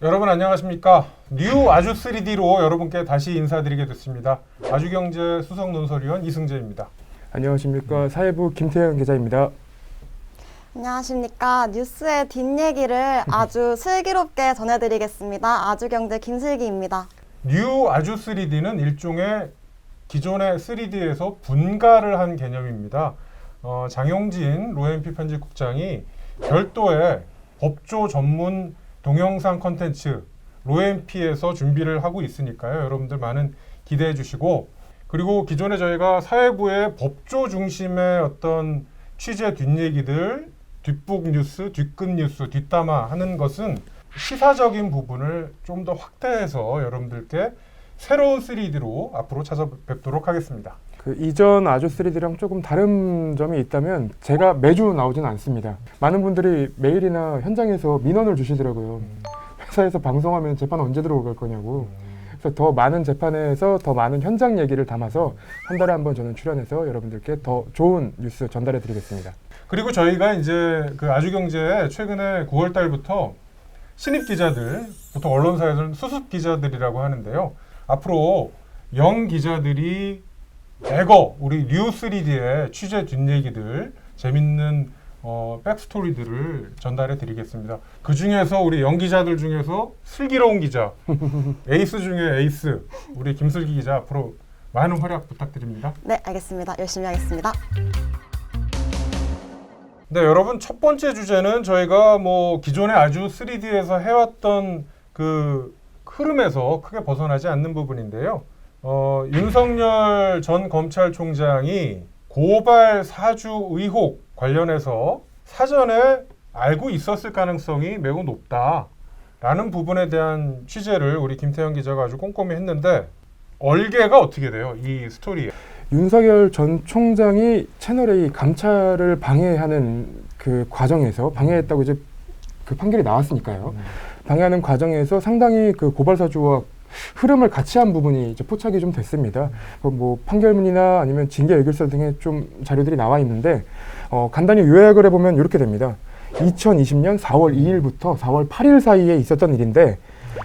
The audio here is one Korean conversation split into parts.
여러분 안녕하십니까. 뉴 아주 3D로 여러분께 다시 인사드리게 됐습니다. 아주경제 수석논설위원 이승재입니다. 안녕하십니까. 사회부 김태현 기자입니다. 안녕하십니까. 뉴스의 뒷얘기를 아주 슬기롭게 전해드리겠습니다. 아주경제 김슬기입니다. 뉴 아주 3D는 일종의 기존의 3D에서 분가를 한 개념입니다. 장용진 로엔피 편집국장이 별도의 법조 전문 동영상 컨텐츠 로엔피에서 준비를 하고 있으니까요. 여러분들 많은 기대해 주시고, 그리고 기존에 저희가 사회부의 법조 중심의 어떤 취재 뒷얘기들, 뒷북 뉴스, 뒷끝 뉴스, 뒷담화 하는 것은 시사적인 부분을 좀 더 확대해서 여러분들께 새로운 3D로 앞으로 찾아뵙도록 하겠습니다. 그 이전 아주 3D랑 조금 다른 점이 있다면 제가 매주 나오지는 않습니다. 많은 분들이 메일이나 현장에서 민원을 주시더라고요. 회사에서 방송하면 재판 언제 들어갈 거냐고. 그래서 더 많은 재판에서 더 많은 현장 얘기를 담아서 한 달에 한 번 저는 출연해서 여러분들께 더 좋은 뉴스 전달해 드리겠습니다. 그리고 저희가 이제 그 아주경제에 최근에 9월 달부터 신입 기자들, 보통 언론사에서는 수습 기자들이라고 하는데요. 앞으로 영 기자들이 대거 우리 뉴 3D의 취재 뒷얘기들, 재밌는 백스토리들을 전달해 드리겠습니다. 그 중에서 우리 영 기자들 중에서 슬기로운 기자, 에이스 중에 에이스, 우리 김슬기 기자 앞으로 많은 활약 부탁드립니다. 네, 알겠습니다. 열심히 하겠습니다. 네, 여러분 첫 번째 주제는 저희가 기존에 아주 3D에서 해왔던 그 흐름에서 크게 벗어나지 않는 부분인데요. 윤석열 전 검찰총장이 고발 사주 의혹 관련해서 사전에 알고 있었을 가능성이 매우 높다라는 부분에 대한 취재를 우리 김태현 기자가 아주 꼼꼼히 했는데, 얼개가 어떻게 돼요? 이 스토리에. 윤석열 전 총장이 채널A 감찰을 방해하는 그 과정에서 방해했다고 이제 그 판결이 나왔으니까요. 방해하는 과정에서 상당히 그 고발 사주와 흐름을 같이 한 부분이 이제 포착이 좀 됐습니다. 판결문이나 아니면 징계 의결서 등의 좀 자료들이 나와 있는데, 간단히 요약을 해보면 이렇게 됩니다. 2020년 4월 2일부터 4월 8일 사이에 있었던 일인데,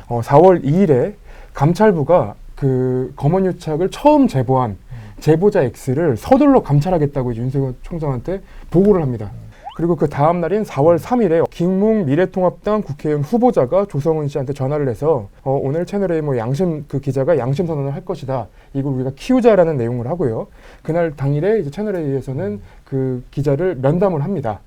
4월 2일에 감찰부가 그 검언유착을 처음 제보한 제보자 X를 서둘러 감찰하겠다고 이제 윤석열 총장한테 보고를 합니다. 그리고 그 다음 날인 4월 3일에 김웅 미래통합당 국회의원 후보자가 조성은 씨한테 전화를 해서 오늘 채널A 양심 그 기자가 양심 선언을 할 것이다. 이걸 우리가 키우자라는 내용을 하고요. 그날 당일에 이제 채널A에서는 그 기자를 면담을 합니다.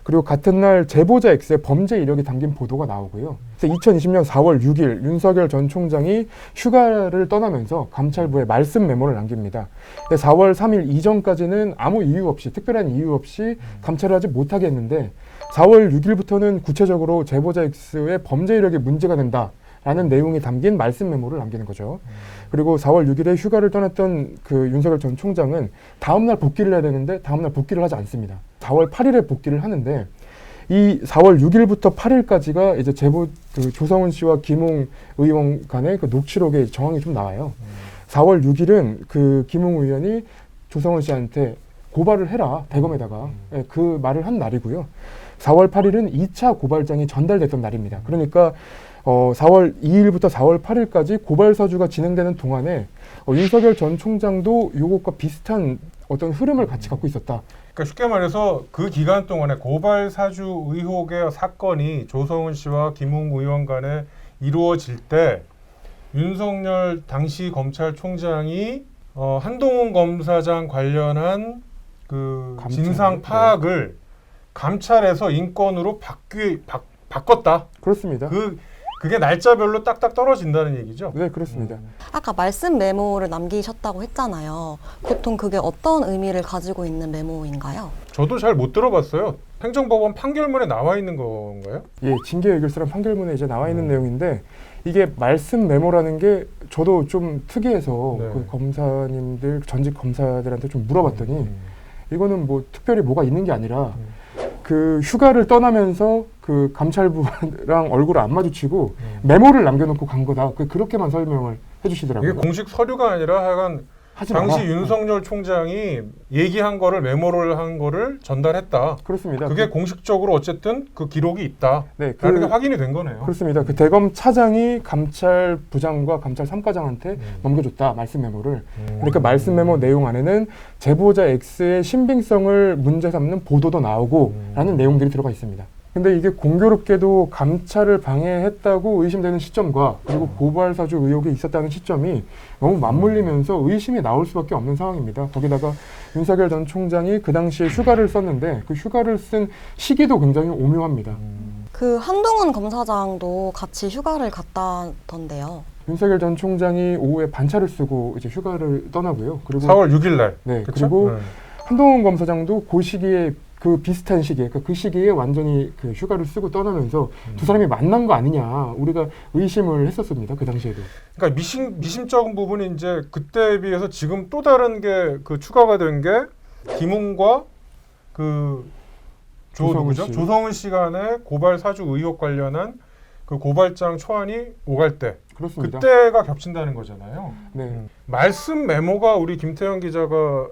그리고 같은 날 제보자 X의 범죄 이력이 담긴 보도가 나오고요. 그래서 2020년 4월 6일 윤석열 전 총장이 휴가를 떠나면서 감찰부에 말씀 메모를 남깁니다. 4월 3일 이전까지는 아무 이유 없이, 특별한 이유 없이 감찰을 하지 못하게 했는데, 4월 6일부터는 구체적으로 제보자 X의 범죄 이력이 문제가 된다라는 내용이 담긴 말씀 메모를 남기는 거죠. 그리고 4월 6일에 휴가를 떠났던 그 윤석열 전 총장은 다음날 복귀를 해야 되는데 다음날 복귀를 하지 않습니다. 4월 8일에 복귀를 하는데, 이 4월 6일부터 8일까지가 이제 그 조성은 씨와 김웅 의원 간의 그 녹취록에 정황이 좀 나와요. 4월 6일은 그 김웅 의원이 조성은 씨한테 고발을 해라, 대검에다가. 그 말을 한 날이고요. 4월 8일은 2차 고발장이 전달됐던 날입니다. 그러니까 4월 2일부터 4월 8일까지 고발 사주가 진행되는 동안에 윤석열 전 총장도 이것과 비슷한 어떤 흐름을 같이 갖고 있었다. 그러니까 쉽게 말해서 그 기간 동안에 고발 사주 의혹의 사건이 조성은 씨와 김웅 의원 간에 이루어질 때 윤석열 당시 검찰총장이 한동훈 검사장 관련한 그 진상 파악을 감찰에서 인권으로 바꿨다. 그렇습니다. 그게 날짜별로 딱딱 떨어진다는 얘기죠? 네, 그렇습니다. 아까 말씀 메모를 남기셨다고 했잖아요. 보통 그게 어떤 의미를 가지고 있는 메모인가요? 저도 잘 못 들어봤어요. 행정법원 판결문에 나와 있는 건가요? 예, 징계 의결서란 판결문에 이제 나와 있는 내용인데, 이게 말씀 메모라는 게 저도 좀 특이해서 네. 그 검사님들, 전직 검사들한테 좀 물어봤더니 이거는 특별히 뭐가 있는 게 아니라 그 휴가를 떠나면서 그 감찰부랑 얼굴을 안 마주치고 메모를 남겨놓고 간 거다. 그렇게만 설명을 해주시더라고요. 이게 공식 서류가 아니라 하여간 하지 당시 마라. 윤석열 총장이 얘기한 거를 메모를 한 거를 전달했다. 그렇습니다. 그게 공식적으로 어쨌든 그 기록이 있다. 네, 라는 게 확인이 된 거네요. 그렇습니다. 그 대검 차장이 감찰부장과 감찰 3과장한테 넘겨줬다 말씀 메모를. 그러니까 말씀 메모 내용 안에는 제보자 X의 신빙성을 문제 삼는 보도도 나오고라는 내용들이 들어가 있습니다. 근데 이게 공교롭게도 감찰을 방해했다고 의심되는 시점과 그리고 고발 사주 의혹이 있었다는 시점이 너무 맞물리면서 의심이 나올 수밖에 없는 상황입니다. 거기다가 윤석열 전 총장이 그 당시에 휴가를 썼는데 그 휴가를 쓴 시기도 굉장히 오묘합니다. 그 한동훈 검사장도 같이 휴가를 갔다던데요. 윤석열 전 총장이 오후에 반차를 쓰고 이제 휴가를 떠나고요. 그리고 4월 6일 날. 네, 그쵸? 그리고 네. 한동훈 검사장도 그 시기에 그 비슷한 시기에 그 시기에 완전히 그 휴가를 쓰고 떠나면서 두 사람이 만난 거 아니냐 우리가 의심을 했었습니다. 그 당시에도. 그러니까 미심쩍은 부분이 이제 그때에 비해서 지금 또 다른 게 그 추가가 된 게 김웅과 그 조성은 씨 간의 고발 사주 의혹 관련한 그 고발장 초안이 오갈 때 그렇습니다. 그때가 겹친다는 거잖아요. 네. 말씀 메모가 우리 김태형 기자가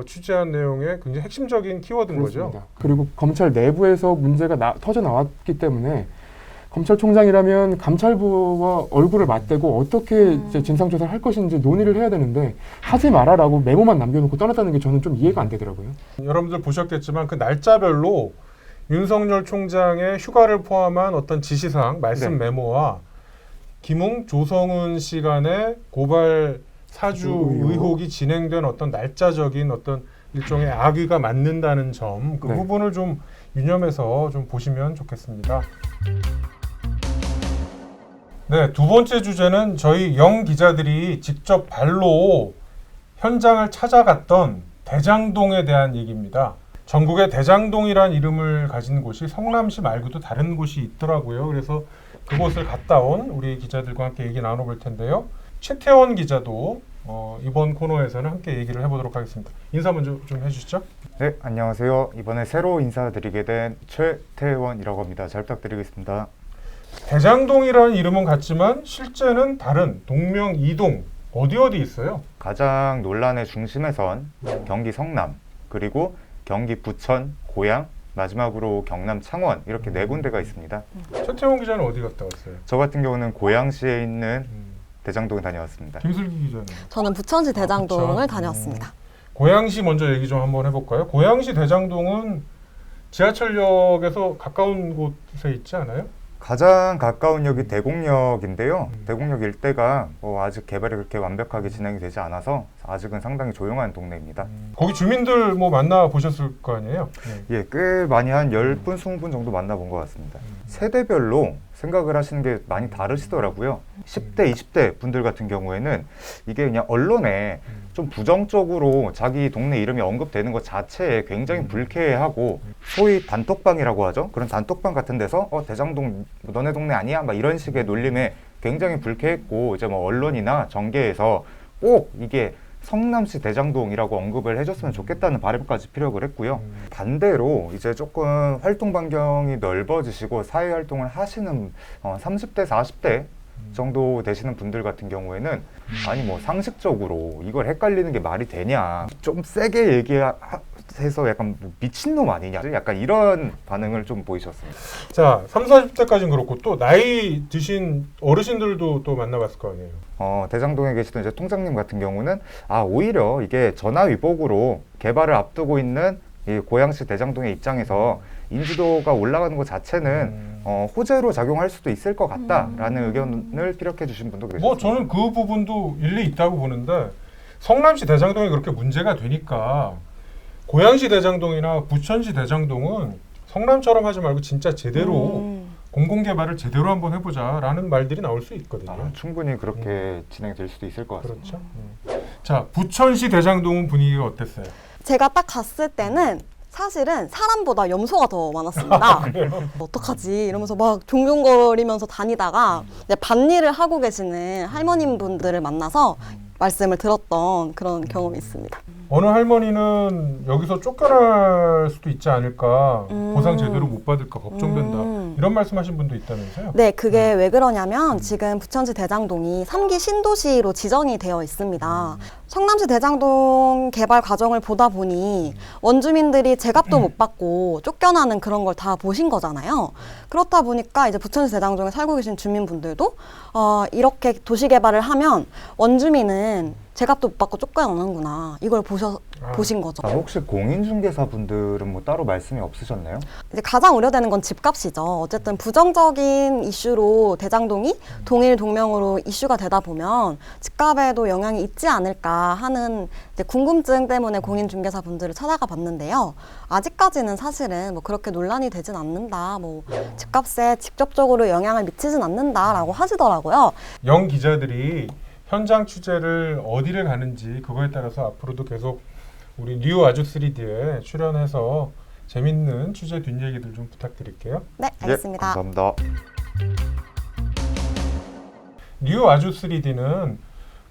취재한 내용의 굉장히 핵심적인 키워드인 그렇습니다. 거죠. 그리고 검찰 내부에서 문제가 터져 나왔기 때문에 검찰총장이라면 감찰부와 얼굴을 맞대고 어떻게 이제 진상조사를 할 것인지 논의를 해야 되는데 하지 마라라고 메모만 남겨놓고 떠났다는 게 저는 좀 이해가 안 되더라고요. 여러분들 보셨겠지만 그 날짜별로 윤석열 총장의 휴가를 포함한 어떤 지시사항, 말씀 네. 메모와 김웅, 조성은 씨 간의 고발 사주 의혹이 진행된 어떤 날짜적인 어떤 일종의 악의가 맞는다는 점, 그 네. 부분을 좀 유념해서 좀 보시면 좋겠습니다. 네, 두 번째 주제는 저희 영 기자들이 직접 발로 현장을 찾아갔던 대장동에 대한 얘기입니다. 전국에 대장동이란 이름을 가진 곳이 성남시 말고도 다른 곳이 있더라고요. 그래서 그곳을 갔다 온 우리 기자들과 함께 얘기 나눠볼 텐데요. 최태원 기자도 이번 코너에서는 함께 얘기를 해보도록 하겠습니다. 인사 먼저 좀 해주시죠. 네, 안녕하세요. 이번에 새로 인사드리게 된 최태원이라고 합니다. 잘 부탁드리겠습니다. 대장동이라는 이름은 같지만 실제는 다른 동명 이동 어디 있어요? 가장 논란의 중심에 선 경기 성남, 그리고 경기 부천, 고양, 마지막으로 경남 창원 이렇게 네 군데가 있습니다. 최태원 기자는 어디 갔다 왔어요? 저 같은 경우는 고양시에 있는 대장동에 다녀왔습니다. 김슬기 기자는? 저는 부천시 대장동을 부천. 다녀왔습니다. 고양시 먼저 얘기 좀 한번 해볼까요? 고양시 대장동은 지하철역에서 가까운 곳에 있지 않아요? 가장 가까운 역이 대곡역인데요. 대곡역 일대가 아직 개발이 그렇게 완벽하게 진행이 되지 않아서 아직은 상당히 조용한 동네입니다. 거기 주민들 뭐 만나 보셨을 거 아니에요? 네. 예, 꽤 많이 한 10분, 20분 정도 만나본 것 같습니다. 세대별로 생각을 하시는 게 많이 다르시더라고요. 10대, 20대 분들 같은 경우에는 이게 그냥 언론에 좀 부정적으로 자기 동네 이름이 언급되는 것 자체에 굉장히 불쾌해하고 소위 단톡방이라고 하죠. 그런 단톡방 같은 데서 대장동 너네 동네 아니야? 막 이런 식의 놀림에 굉장히 불쾌했고 이제 뭐 언론이나 정계에서 꼭 이게 성남시 대장동이라고 언급을 해줬으면 좋겠다는 바람까지 피력을 했고요. 반대로 이제 조금 활동 반경이 넓어지시고 사회 활동을 하시는 30대, 40대 정도 되시는 분들 같은 경우에는 아니 뭐 상식적으로 이걸 헷갈리는 게 말이 되냐, 좀 세게 얘기해서 약간 뭐 미친놈 아니냐, 약간 이런 반응을 좀 보이셨습니다. 자, 30, 40대까지는 그렇고 또 나이 드신 어르신들도 또 만나봤을 거 아니에요? 대장동에 계시던 이제 통장님 같은 경우는 오히려 이게 전화위복으로 개발을 앞두고 있는 이 고양시 대장동의 입장에서 인지도가 올라가는 것 자체는 호재로 작용할 수도 있을 것 같다라는 의견을 피력해 주신 분도 계셨습니다. 뭐 저는 그 부분도 일리 있다고 보는데 성남시 대장동이 그렇게 문제가 되니까 고양시 대장동이나 부천시 대장동은 성남처럼 하지 말고 진짜 제대로 공공개발을 제대로 한번 해보자라는 말들이 나올 수 있거든요. 충분히 그렇게 진행될 수도 있을 것 같습니다. 그렇죠. 자, 부천시 대장동은 분위기가 어땠어요? 제가 딱 갔을 때는 사실은 사람보다 염소가 더 많았습니다. 어떡하지? 이러면서 막 종종거리면서 다니다가 이제 밭일을 하고 계시는 할머님 분들을 만나서 말씀을 들었던 그런 경험이 있습니다. 어느 할머니는 여기서 쫓겨날 수도 있지 않을까, 보상 제대로 못 받을까 걱정된다, 이런 말씀하신 분도 있다면서요? 네, 그게 왜 그러냐면 지금 부천시 대장동이 3기 신도시로 지정이 되어 있습니다. 성남시 대장동 개발 과정을 보다 보니 원주민들이 제값도 못 받고 쫓겨나는 그런 걸 다 보신 거잖아요. 그렇다 보니까 이제 부천시 대장동에 살고 계신 주민분들도 이렇게 도시 개발을 하면 원주민은 제값도 못 받고 쫓겨나는구나. 이걸 보신 거죠. 혹시 공인중개사 분들은 뭐 따로 말씀이 없으셨나요? 이제 가장 우려되는 건 집값이죠. 어쨌든 부정적인 이슈로 대장동이 동일 동명으로 이슈가 되다 보면 집값에도 영향이 있지 않을까 하는 이제 궁금증 때문에 공인중개사 분들을 찾아가 봤는데요. 아직까지는 사실은 뭐 그렇게 논란이 되진 않는다. 뭐 집값에 직접적으로 영향을 미치진 않는다라고 하시더라고요. 영 기자들이 현장 취재를 어디를 가는지 그거에 따라서 앞으로도 계속 우리 뉴 아주 3D에 출연해서 재밌는 취재 뒷얘기들 좀 부탁드릴게요. 네, 알겠습니다. 예, 감사합니다. 뉴 아주 3D는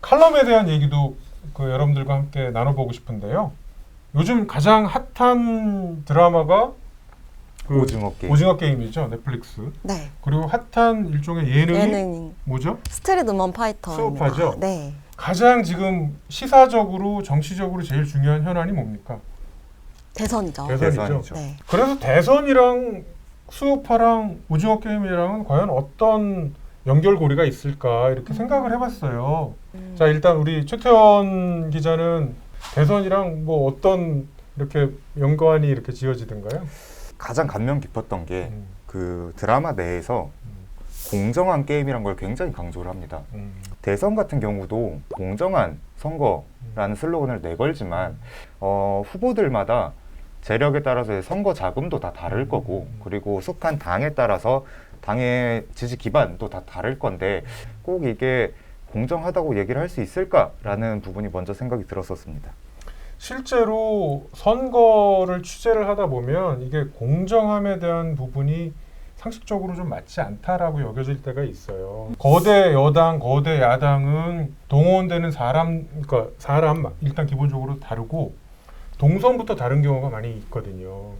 칼럼에 대한 얘기도 여러분들과 함께 나눠보고 싶은데요. 요즘 가장 핫한 드라마가 오징어 게임이죠. 넷플릭스. 네. 그리고 핫한 일종의 예능이 뭐죠? 스트리트 우먼 파이터입니다. 수업하죠? 네. 가장 지금 시사적으로 정치적으로 제일 중요한 현안이 뭡니까? 대선이죠. 대선이죠. 네. 그래서 대선이랑 수우파랑 오징어 게임이랑은 과연 어떤 연결고리가 있을까 이렇게 생각을 해봤어요. 자, 일단 우리 최태원 기자는 대선이랑 뭐 어떤 이렇게 연관이 이렇게 지어지던가요? 가장 감명 깊었던 게 그 드라마 내에서 공정한 게임이란 걸 굉장히 강조를 합니다. 대선 같은 경우도 공정한 선거라는 슬로건을 내걸지만 후보들마다 재력에 따라서 선거 자금도 다 다를 거고 그리고 속한 당에 따라서 당의 지지 기반도 다 다를 건데 꼭 이게 공정하다고 얘기를 할 수 있을까라는 부분이 먼저 생각이 들었었습니다. 실제로 선거를 취재를 하다 보면 이게 공정함에 대한 부분이 상식적으로 좀 맞지 않다라고 여겨질 때가 있어요. 거대 여당, 거대 야당은 동원되는 그러니까 사람 일단 기본적으로 다르고 동선부터 다른 경우가 많이 있거든요.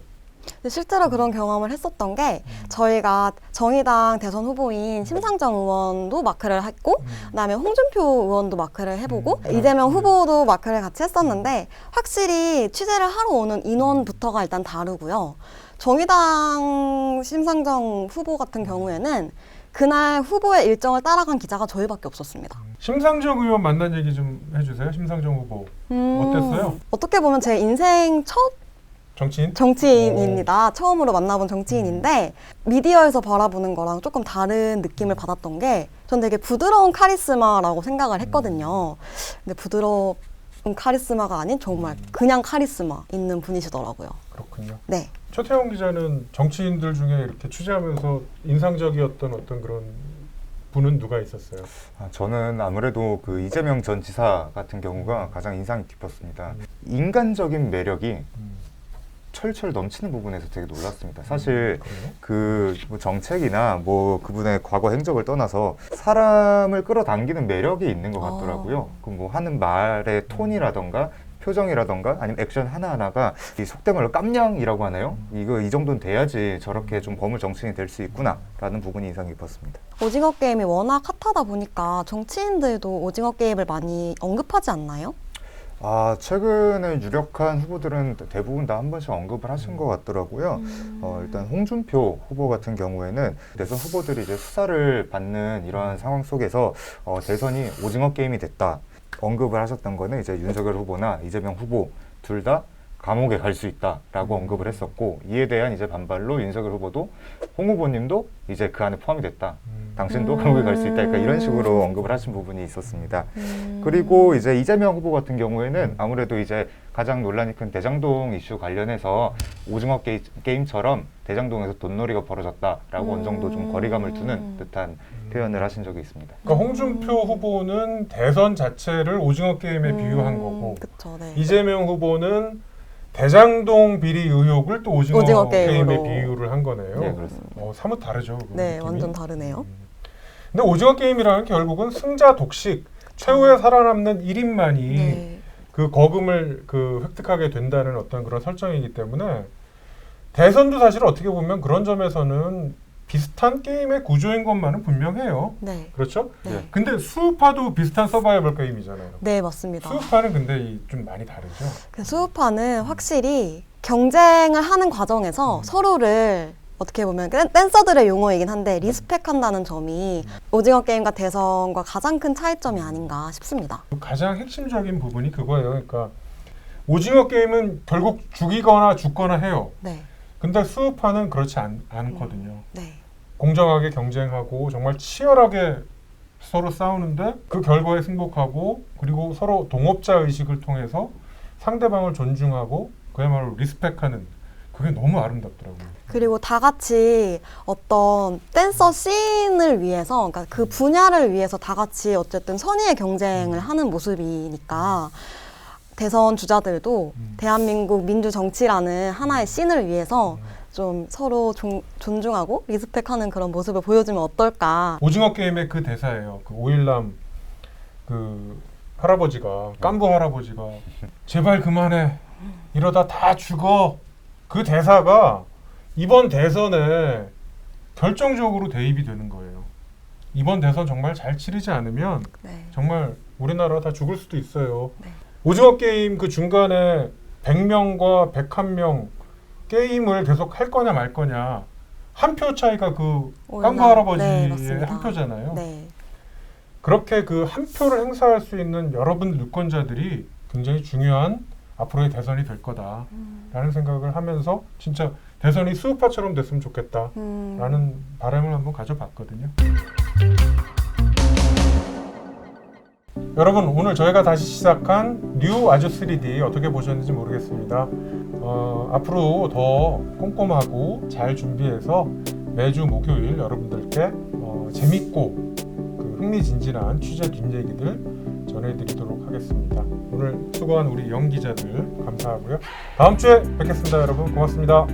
실제로 그런 경험을 했었던 게 저희가 정의당 대선 후보인 심상정 의원도 마크를 했고 그다음에 홍준표 의원도 마크를 해보고 이재명 후보도 마크를 같이 했었는데 확실히 취재를 하러 오는 인원부터가 일단 다르고요. 정의당 심상정 후보 같은 경우에는 그날 후보의 일정을 따라간 기자가 저희밖에 없었습니다. 심상정 의원 만난 얘기 좀 해주세요. 심상정 후보 어땠어요? 어떻게 보면 제 인생 첫 정치인입니다. 처음으로 만나본 정치인인데 미디어에서 바라보는 거랑 조금 다른 느낌을 받았던 게 전 되게 부드러운 카리스마라고 생각을 했거든요. 근데 부드러운 카리스마가 아닌 정말 그냥 카리스마 있는 분이시더라고요. 그렇군요. 네. 최태원 기자는 정치인들 중에 이렇게 취재하면서 인상적이었던 어떤 그런 분은 누가 있었어요? 저는 아무래도 그 이재명 전 지사 같은 경우가 가장 인상이 깊었습니다. 인간적인 매력이 철철 넘치는 부분에서 되게 놀랐습니다. 사실 뭐 정책이나 뭐 그분의 과거 행적을 떠나서 사람을 끌어당기는 매력이 있는 것 같더라고요. 그 뭐 하는 말의 톤이라던가 표정이라던가 아니면 액션 하나하나가 이 속된 말로 깜냥이라고 하나요? 이 정도는 돼야지 저렇게 좀 거물 정치인이 될 수 있구나라는 부분이 인상 깊었습니다. 오징어 게임이 워낙 핫하다 보니까 정치인들도 오징어 게임을 많이 언급하지 않나요? 최근에 유력한 후보들은 대부분 다 한 번씩 언급을 하신 것 같더라고요. 일단 홍준표 후보 같은 경우에는 대선 후보들이 이제 수사를 받는 이러한 상황 속에서 대선이 오징어 게임이 됐다. 언급을 하셨던 거는 이제 윤석열 후보나 이재명 후보 둘 다 감옥에 갈 수 있다라고 언급을 했었고 이에 대한 이제 반발로 윤석열 후보도 홍 후보님도 이제 그 안에 포함이 됐다. 당신도 감옥에 갈 수 있다. 그러니까 이런 식으로 언급을 하신 부분이 있었습니다. 그리고 이제 이재명 후보 같은 경우에는 아무래도 이제 가장 논란이 큰 대장동 이슈 관련해서 오징어 게임처럼 대장동에서 돈놀이가 벌어졌다라고 어느 정도 좀 거리감을 두는 듯한 표현을 하신 적이 있습니다. 그러니까 홍준표 후보는 대선 자체를 오징어 게임에 비유한 거고 그쵸, 네. 이재명 후보는 대장동 비리 의혹을 또 오징어 게임에 게임으로. 비유를 한 거네요. 네, 그렇습니다. 사뭇 다르죠. 네, 느낌이. 완전 다르네요. 근데 오징어 게임이라는 결국은 승자 독식, 최후에 살아남는 1인만이 네. 그 거금을 획득하게 된다는 어떤 그런 설정이기 때문에 대선도 사실 어떻게 보면 그런 점에서는 비슷한 게임의 구조인 것만은 분명해요. 네. 그렇죠? 네. 근데 수우파도 비슷한 서바이벌 게임이잖아요. 네, 맞습니다. 수우파는 근데 좀 많이 다르죠. 그 수우파는 확실히 경쟁을 하는 과정에서 서로를 어떻게 보면 댄서들의 용어이긴 한데 리스펙한다는 점이 오징어 게임과 대성과 가장 큰 차이점이 아닌가 싶습니다. 가장 핵심적인 부분이 그거예요. 그러니까 오징어 게임은 결국 죽이거나 죽거나 해요. 네. 근데 수우파는 그렇지 않거든요. 네. 공정하게 경쟁하고 정말 치열하게 서로 싸우는데 그 결과에 승복하고 그리고 서로 동업자 의식을 통해서 상대방을 존중하고 그야말로 리스펙하는 그게 너무 아름답더라고요. 그리고 다 같이 어떤 댄서 씬을 위해서, 그러니까 그 분야를 위해서 다 같이 어쨌든 선의의 경쟁을 하는 모습이니까 대선 주자들도 대한민국 민주 정치라는 하나의 씬을 위해서 좀 서로 존중하고 리스펙하는 그런 모습을 보여주면 어떨까. 오징어 게임의 그 대사예요. 그 오일남 그 할아버지가 깐부 할아버지가 제발 그만해 이러다 다 죽어. 그 대사가 이번 대선에 결정적으로 대입이 되는 거예요. 이번 대선 정말 잘 치르지 않으면 네. 정말 우리나라 다 죽을 수도 있어요. 네. 오징어 게임 그 중간에 100명과 101명 게임을 계속 할 거냐 말 거냐 한 표 차이가 그 깐부 할아버지의 맞습니다. 한 표잖아요. 네. 그렇게 그 한 표를 행사할 수 있는 여러분 유권자들이 굉장히 중요한 앞으로의 대선이 될 거다라는 생각을 하면서 진짜 대선이 수우파처럼 됐으면 좋겠다라는 바람을 한번 가져봤거든요. 여러분 오늘 저희가 다시 시작한 뉴 아주 3D 어떻게 보셨는지 모르겠습니다. 앞으로 더 꼼꼼하고 잘 준비해서 매주 목요일 여러분들께 재밌고 그 흥미진진한 취재 뒷얘기들 전해드리도록 하겠습니다. 오늘 수고한 우리 영 기자들 감사하고요. 다음 주에 뵙겠습니다, 여러분. 고맙습니다.